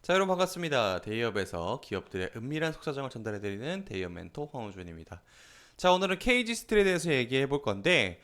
자, 여러분 반갑습니다. 대기업에서 기업들의 은밀한 속사정을 전달해드리는 대기업 멘토 황우준입니다. 자, 오늘은 KG 스틸에 대해서 얘기해 볼 건데,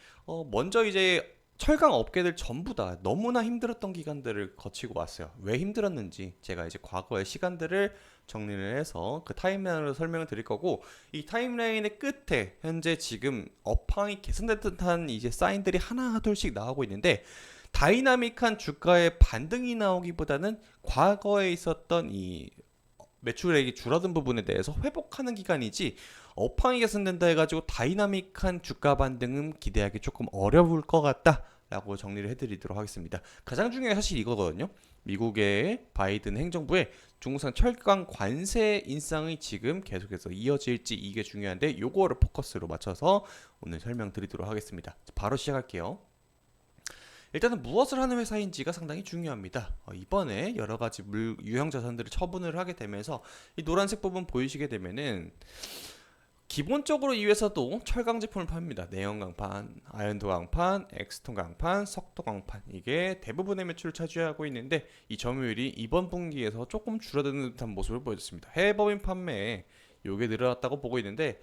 먼저 이제 철강 업계들 전부 다 너무나 힘들었던 기간들을 거치고 왔어요. 왜 힘들었는지 제가 이제 과거의 시간들을 정리를 해서 그 타임라인으로 설명을 드릴 거고, 이 타임라인의 끝에 현재 지금 업황이 개선된 듯한 이제 사인들이 하나 둘씩 나오고 있는데, 다이나믹한 주가의 반등이 나오기보다는 과거에 있었던 이 매출액이 줄어든 부분에 대해서 회복하는 기간이지, 업황이 개선된다 해가지고 다이나믹한 주가 반등은 기대하기 조금 어려울 것 같다 라고 정리를 해드리도록 하겠습니다. 가장 중요한 사실 이거거든요. 미국의 바이든 행정부의 중국산 철강 관세 인상이 지금 계속해서 이어질지, 이게 중요한데 요거를 포커스로 맞춰서 오늘 설명드리도록 하겠습니다. 바로 시작할게요. 일단은 무엇을 하는 회사인지가 상당히 중요합니다. 이번에 여러 가지 유형 자산들을 처분을 하게 되면서 이 노란색 부분 보이시게 되면은, 기본적으로 이 회사도 철강 제품을 팝니다. 내연 강판, 아연도 강판, 엑스톤 강판, 석도 강판, 이게 대부분의 매출을 차지하고 있는데, 이 점유율이 이번 분기에서 조금 줄어드는 듯한 모습을 보여줬습니다. 해외 법인 판매에 요게 늘어났다고 보고 있는데,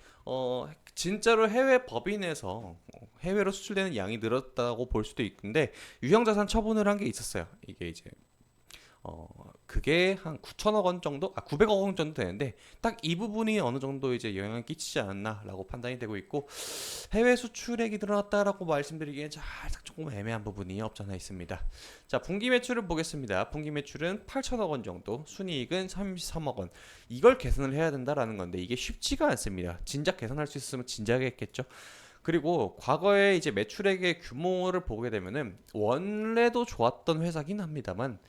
진짜로 해외 법인에서 해외로 수출되는 양이 늘었다고 볼 수도 있는데, 유형자산 처분을 한 게 있었어요. 이게 이제 그게 한 9천억 원 정도, 900억 원 정도 되는데, 딱 이 부분이 어느 정도 이제 영향을 끼치지 않았나라고 판단이 되고 있고, 해외 수출액이 늘어났다라고 말씀드리기엔 살짝 조금 애매한 부분이 없잖아 있습니다. 자, 분기 매출을 보겠습니다. 분기 매출은 8천억 원 정도, 순이익은 33억 원. 이걸 개선을 해야 된다라는 건데, 이게 쉽지가 않습니다. 진작 개선할 수 있으면 진작에 했겠죠. 그리고 과거에 이제 매출액의 규모를 보게 되면은 원래도 좋았던 회사긴 합니다만,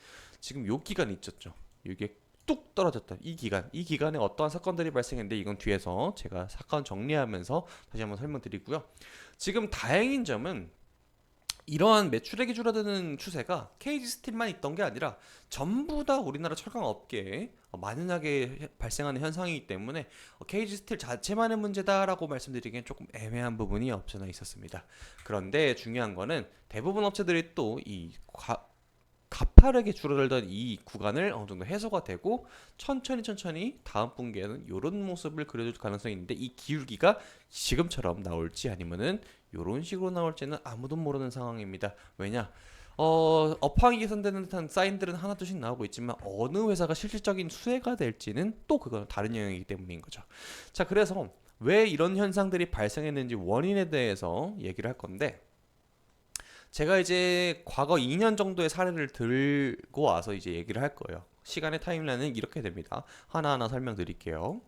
지금 요 기간이 있었죠. 이게 뚝 떨어졌던 이 기간에 어떠한 사건들이 발생했는데, 이건 뒤에서 제가 사건 정리하면서 다시 한번 설명드리고요. 지금 다행인 점은, 이러한 매출액이 줄어드는 추세가 KG 스틸만 있던 게 아니라 전부 다 우리나라 철강 업계에 만연하게 발생하는 현상이기 때문에 KG 스틸 자체만의 문제다라고 말씀드리기엔 조금 애매한 부분이 없잖아 있었습니다. 그런데 중요한 거는, 대부분 업체들이 또이 가파르게 줄어들던 이 구간을 어느 정도 해소가 되고, 천천히 다음 분기에는 이런 모습을 그려줄 가능성이 있는데, 이 기울기가 지금처럼 나올지 아니면은 이런 식으로 나올지는 아무도 모르는 상황입니다. 왜냐? 업황이 개선되는 듯한 사인들은 하나둘씩 나오고 있지만, 어느 회사가 실질적인 수혜가 될지는 또 그건 다른 영역이기 때문인 거죠. 자, 그래서 왜 이런 현상들이 발생했는지 원인에 대해서 얘기를 할 건데, 제가 이제 과거 2년 정도의 사례를 들고 와서 이제 얘기를 할 거예요. 시간의 타임라인은 이렇게 됩니다. 하나하나 설명드릴게요.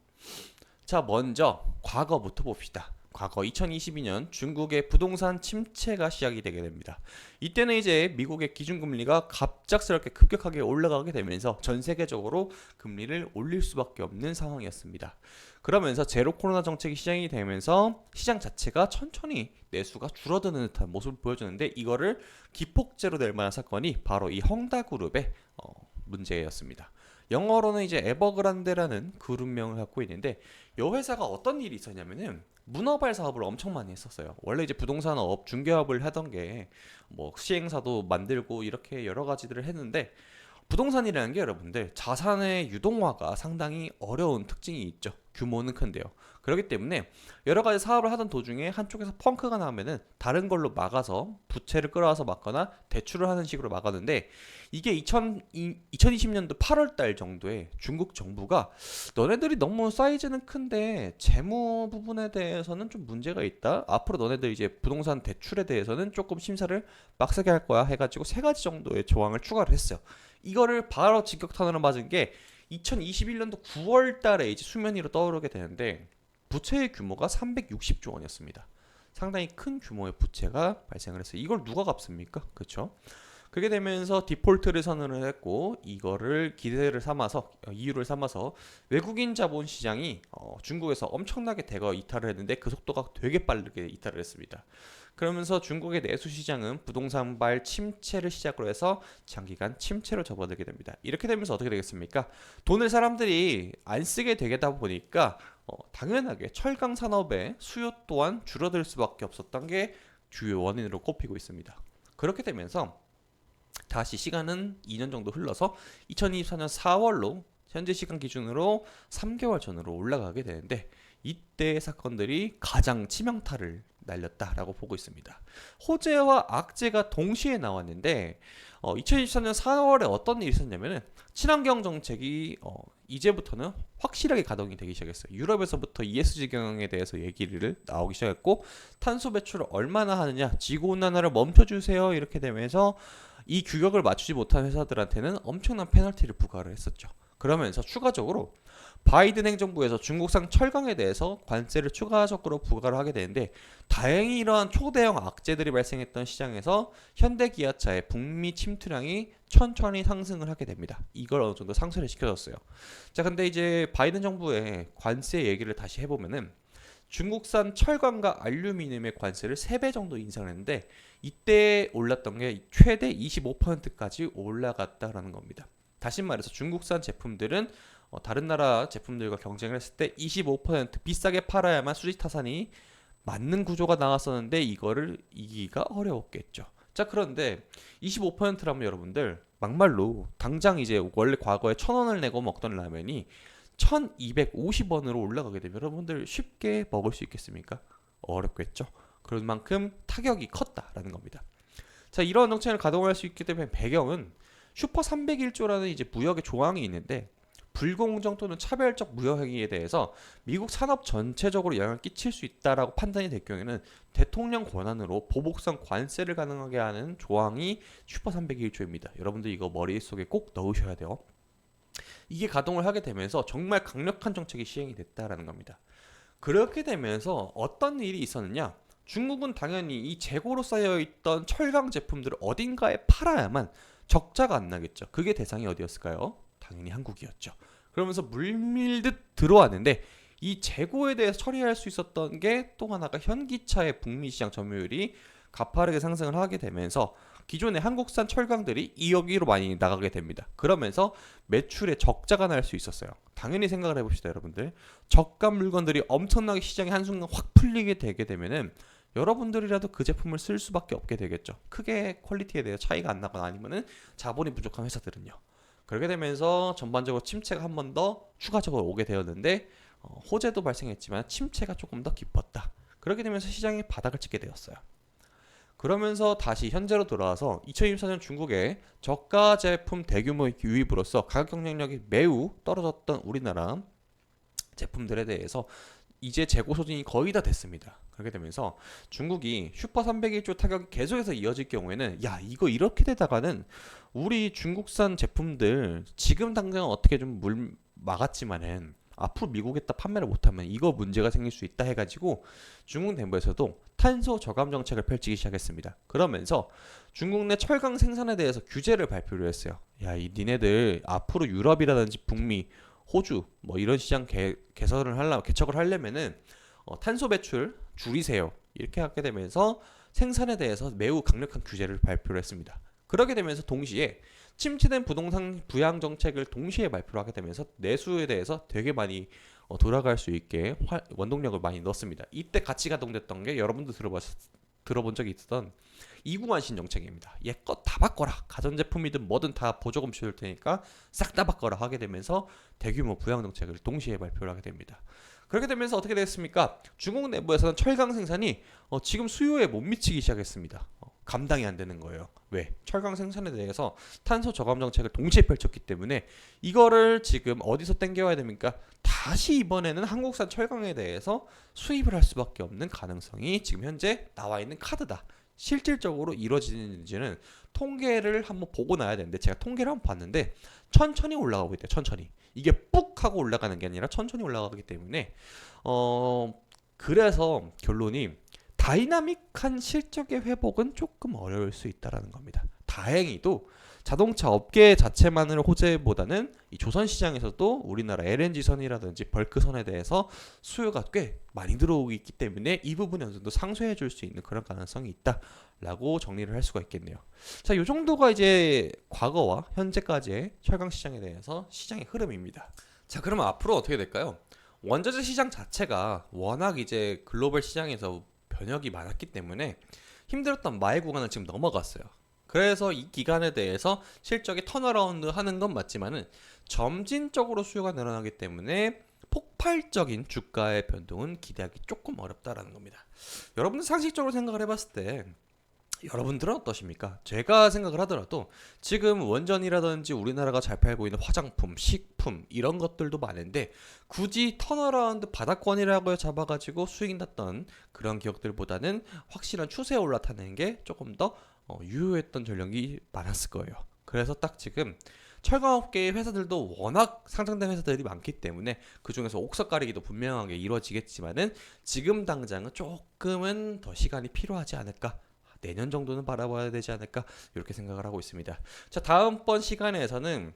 자, 먼저 과거부터 봅시다. 과거 2022년 중국의 부동산 침체가 시작이 되게 됩니다. 이때는 이제 미국의 기준금리가 갑작스럽게 급격하게 올라가게 되면서 전 세계적으로 금리를 올릴 수밖에 없는 상황이었습니다. 그러면서 제로 코로나 정책이 시작이 되면서 시장 자체가 천천히 내수가 줄어드는 듯한 모습을 보여주는데, 이거를 기폭제로 낼 만한 사건이 바로 이 헝다그룹의 문제였습니다. 영어로는 이제 에버그란데라는 그룹명을 갖고 있는데, 이 회사가 어떤 일이 있었냐면은 문어발 사업을 엄청 많이 했었어요. 원래 이제 부동산업 중개업을 하던 게 뭐 시행사도 만들고 이렇게 여러 가지들을 했는데, 부동산이라는 게 여러분들 자산의 유동화가 상당히 어려운 특징이 있죠. 규모는 큰데요. 그렇기 때문에 여러 가지 사업을 하던 도중에 한쪽에서 펑크가 나면은 다른 걸로 막아서 부채를 끌어와서 막거나 대출을 하는 식으로 막았는데, 이게 2020년도 8월 달 정도에 중국 정부가 너네들이 너무 사이즈는 큰데 재무 부분에 대해서는 좀 문제가 있다. 앞으로 너네들 이제 부동산 대출에 대해서는 조금 심사를 빡세게 할 거야 해가지고 세 가지 정도의 조항을 추가를 했어요. 이거를 바로 직격탄으로 맞은 게 2021년도 9월 달에 이제 수면 위로 떠오르게 되는데, 부채의 규모가 360조 원이었습니다. 상당히 큰 규모의 부채가 발생을 했어요. 이걸 누가 갚습니까? 그렇죠? 그렇게 되면서 디폴트를 선언을 했고, 이거를 기대를 삼아서, 이유를 삼아서 외국인 자본 시장이 중국에서 엄청나게 대거 이탈을 했는데, 그 속도가 되게 빠르게 이탈을 했습니다. 그러면서 중국의 내수 시장은 부동산발 침체를 시작으로 해서 장기간 침체로 접어들게 됩니다. 이렇게 되면서 어떻게 되겠습니까? 돈을 사람들이 안 쓰게 되다 보니까 당연하게 철강 산업의 수요 또한 줄어들 수밖에 없었던 게 주요 원인으로 꼽히고 있습니다. 그렇게 되면서 다시 시간은 2년 정도 흘러서 2024년 4월로 현재 시간 기준으로 3개월 전으로 올라가게 되는데, 이때의 사건들이 가장 치명타를 날렸다라고 보고 있습니다. 호재와 악재가 동시에 나왔는데 2024년 4월에 어떤 일이 있었냐면은, 친환경 정책이 이제부터는 확실하게 가동이 되기 시작했어요. 유럽에서부터 ESG 경영에 대해서 얘기를 나오기 시작했고, 탄소 배출을 얼마나 하느냐, 지구온난화를 멈춰주세요, 이렇게 되면서 이 규격을 맞추지 못한 회사들한테는 엄청난 페널티를 부과를 했었죠. 그러면서 추가적으로 바이든 행정부에서 중국산 철강에 대해서 관세를 추가적으로 부과를 하게 되는데, 다행히 이러한 초대형 악재들이 발생했던 시장에서 현대기아차의 북미 침투량이 천천히 상승을 하게 됩니다. 이걸 어느 정도 상쇄를 시켜줬어요. 자, 근데 이제 바이든 정부의 관세 얘기를 다시 해보면은, 중국산 철강과 알루미늄의 관세를 3배 정도 인상했는데, 이때 올랐던 게 최대 25%까지 올라갔다라는 겁니다. 다시 말해서 중국산 제품들은 다른 나라 제품들과 경쟁을 했을 때 25% 비싸게 팔아야만 수지 타산이 맞는 구조가 나왔었는데, 이거를 이기기가 어려웠겠죠. 자, 그런데 25%라면 여러분들 막말로 당장 이제 원래 과거에 1,000원을 내고 먹던 라면이 1,250원으로 올라가게 되면 여러분들 쉽게 먹을 수 있겠습니까? 어렵겠죠. 그런 만큼 타격이 컸다라는 겁니다. 자, 이런 정책을 가동할 수 있게 되면 배경은 슈퍼 301조라는 이제 무역의 조항이 있는데, 불공정 또는 차별적 무역 행위에 대해서 미국 산업 전체적으로 영향을 끼칠 수 있다라고 판단이 될 경우에는 대통령 권한으로 보복성 관세를 가능하게 하는 조항이 슈퍼 301조입니다. 여러분들 이거 머릿속에 꼭 넣으셔야 돼요. 이게 가동을 하게 되면서 정말 강력한 정책이 시행이 됐다라는 겁니다. 그렇게 되면서 어떤 일이 있었느냐? 중국은 당연히 이 재고로 쌓여있던 철강 제품들을 어딘가에 팔아야만 적자가 안 나겠죠. 그게 대상이 어디였을까요? 당연히 한국이었죠. 그러면서 물밀듯 들어왔는데, 이 재고에 대해서 처리할 수 있었던 게 또 하나가 현기차의 북미 시장 점유율이 가파르게 상승을 하게 되면서 기존의 한국산 철강들이 2억 위로 많이 나가게 됩니다. 그러면서 매출에 적자가 날 수 있었어요. 당연히 생각을 해봅시다, 여러분들. 저가 물건들이 엄청나게 시장에 한순간 확 풀리게 되게 되면은 여러분들이라도 그 제품을 쓸 수밖에 없게 되겠죠. 크게 퀄리티에 대해 차이가 안 나거나 아니면은 자본이 부족한 회사들은요. 그렇게 되면서 전반적으로 침체가 한 번 더 추가적으로 오게 되었는데, 호재도 발생했지만 침체가 조금 더 깊었다. 그렇게 되면서 시장이 바닥을 찍게 되었어요. 그러면서 다시 현재로 돌아와서 2024년 중국의 저가 제품 대규모 유입으로써 가격 경쟁력이 매우 떨어졌던 우리나라 제품들에 대해서 이제 재고 소진이 거의 다 됐습니다. 그렇게 되면서 중국이 슈퍼 301조 타격이 계속해서 이어질 경우에는, 야, 이거 이렇게 되다가는 우리 중국산 제품들 지금 당장 어떻게 좀 물 막았지만은 앞으로 미국에다 판매를 못하면 이거 문제가 생길 수 있다 해가지고 중국 내부에서도 탄소 저감 정책을 펼치기 시작했습니다. 그러면서 중국 내 철강 생산에 대해서 규제를 발표를 했어요. 야, 이 니네들 앞으로 유럽이라든지 북미, 호주 뭐 이런 시장 개척을 하려면은 탄소 배출 줄이세요. 이렇게 하게 되면서 생산에 대해서 매우 강력한 규제를 발표를 했습니다. 그렇게 되면서 동시에 침체된 부동산 부양 정책을 동시에 발표를 하게 되면서 내수에 대해서 되게 많이 돌아갈 수 있게 원동력을 많이 넣었습니다. 이때 같이 가동됐던 게 여러분도 들어본 적이 있었던 이구환신 정책입니다. 얘 것 다 바꿔라. 가전제품이든 뭐든 다 보조금 줄 테니까 싹 다 바꿔라 하게 되면서 대규모 부양 정책을 동시에 발표를 하게 됩니다. 그렇게 되면서 어떻게 됐습니까? 중국 내부에서는 철강 생산이 지금 수요에 못 미치기 시작했습니다. 감당이 안 되는 거예요. 왜? 철강 생산에 대해서 탄소 저감 정책을 동시에 펼쳤기 때문에 이거를 지금 어디서 땡겨와야 됩니까? 다시 이번에는 한국산 철강에 대해서 수입을 할 수밖에 없는 가능성이 지금 현재 나와 있는 카드다. 실질적으로 이루어지는지는 통계를 한번 보고 나야 되는데, 제가 통계를 한번 봤는데 천천히 올라가고 있대요. 천천히. 이게 뿍 하고 올라가는 게 아니라 천천히 올라가기 때문에 그래서 결론이 다이나믹한 실적의 회복은 조금 어려울 수 있다라는 겁니다. 다행히도 자동차 업계 자체만을 호재보다는 이 조선 시장에서도 우리나라 LNG선이라든지 벌크선에 대해서 수요가 꽤 많이 들어오고 있기 때문에 이 부분이 어느 정도 상쇄해 줄 수 있는 그런 가능성이 있다라고 정리를 할 수가 있겠네요. 자, 이 정도가 이제 과거와 현재까지의 철강 시장에 대해서 시장의 흐름입니다. 자, 그러면 앞으로 어떻게 될까요? 원자재 시장 자체가 워낙 이제 글로벌 시장에서 변혁이 많았기 때문에 힘들었던 마의 구간을 지금 넘어갔어요. 그래서 이 기간에 대해서 실적이 턴어라운드 하는 건 맞지만은 점진적으로 수요가 늘어나기 때문에 폭발적인 주가의 변동은 기대하기 조금 어렵다라는 겁니다. 여러분들 상식적으로 생각을 해봤을 때 여러분들은 어떠십니까? 제가 생각을 하더라도 지금 원전이라든지 우리나라가 잘 팔고 있는 화장품, 식품 이런 것들도 많은데 굳이 턴어라운드 바닥권이라고 잡아가지고 수익 났던 그런 기업들보다는 확실한 추세에 올라타는 게 조금 더 유효했던 전략이 많았을 거예요. 그래서 딱 지금 철강업계의 회사들도 워낙 상장된 회사들이 많기 때문에 그 중에서 옥석 가리기도 분명하게 이루어지겠지만은 지금 당장은 조금은 더 시간이 필요하지 않을까. 내년 정도는 바라봐야 되지 않을까 이렇게 생각을 하고 있습니다. 자, 다음번 시간에서는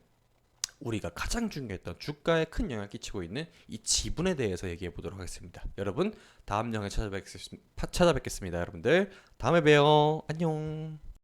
우리가 가장 중요했던 주가에 큰 영향을 끼치고 있는 이 지분에 대해서 얘기해 보도록 하겠습니다. 여러분 다음 영상에 찾아뵙겠습니다. 여러분들 다음에 봬요. 안녕.